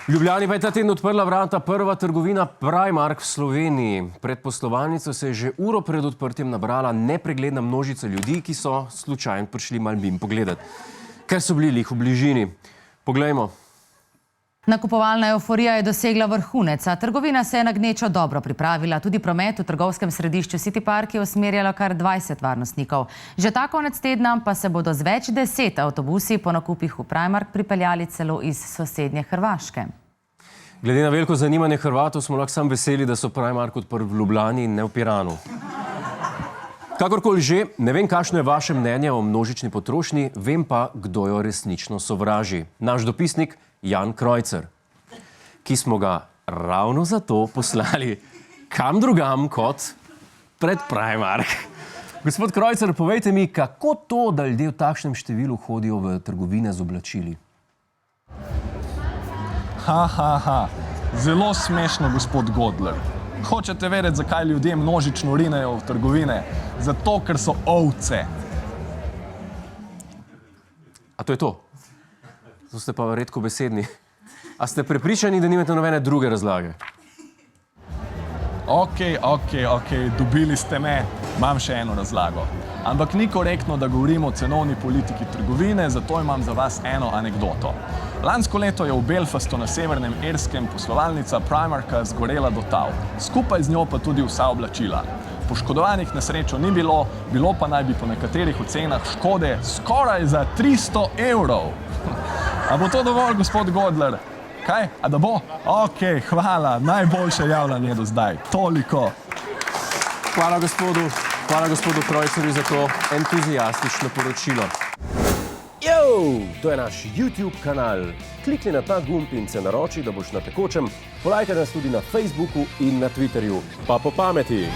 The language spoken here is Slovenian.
V Ljubljani pa je ta teden odprla vrata prva trgovina Primark v Sloveniji. Pred poslovalnico se je že uro pred odprtjem nabrala nepregledna množica ljudi, ki so slučajno prišli malo mimo pogledati, ker so bili lih v bližini. Poglejmo. Nakupovalna evforija je dosegla vrhunec, a trgovina se je na gnečo dobro pripravila. Tudi promet v trgovskem središču City Park je usmerjalo kar 20 varnostnikov. Že ta konec tedna pa se bodo z več 10 avtobusi po nakupih v Primark pripeljali celo iz sosednje Hrvaške. Glede na veliko zanimanje Hrvatov smo lahko sam veseli, da so Primark odprli v Ljubljani in ne v Piranu. Kakorkoli že, ne vem, kakšno je vaše mnenje o množični potrošnji, vem pa, kdo jo resnično sovraži. Naš dopisnik Jan Krojcer, ki smo ga ravno zato poslali kam drugam kot pred Primark. Gospod Krojcer, povejte mi, kako to, da ljudje v takšnem številu hodijo v trgovine z oblačili? Zelo smešno, gospod Godler. Hočete vedeti, zakaj ljudje množično rinejo v trgovine? Zato, ker so ovce. A to je to? To ste pa redko besedni. A ste prepričani, da nimate nobene druge razlage? Ok, dobili ste me. Imam še eno razlago. Ampak ni korektno, da govorimo o cenovni politiki trgovine, zato imam za vas eno anekdoto. Lansko leto je v Belfastu na Severnem Irskem poslovalnica Primarka zgorela do tal. Skupaj z njo pa tudi vsa oblačila. Poškodovanih na srečo ni bilo, bilo pa naj bi po nekaterih ocenah škode skoraj za 300 evrov. A bo to dovolj, gospod Godler? Kaj? A da bo? Ok, hvala. Najboljše javljanje do zdaj. Toliko. Hvala gospodu Krojcerju za to entuzijastično poročilo. To je naš YouTube kanal. Klikni na ta gumb in se naroči, da boš na tekočem. Polajkaj nas tudi na Facebooku in na Twitterju. Pa po pameti!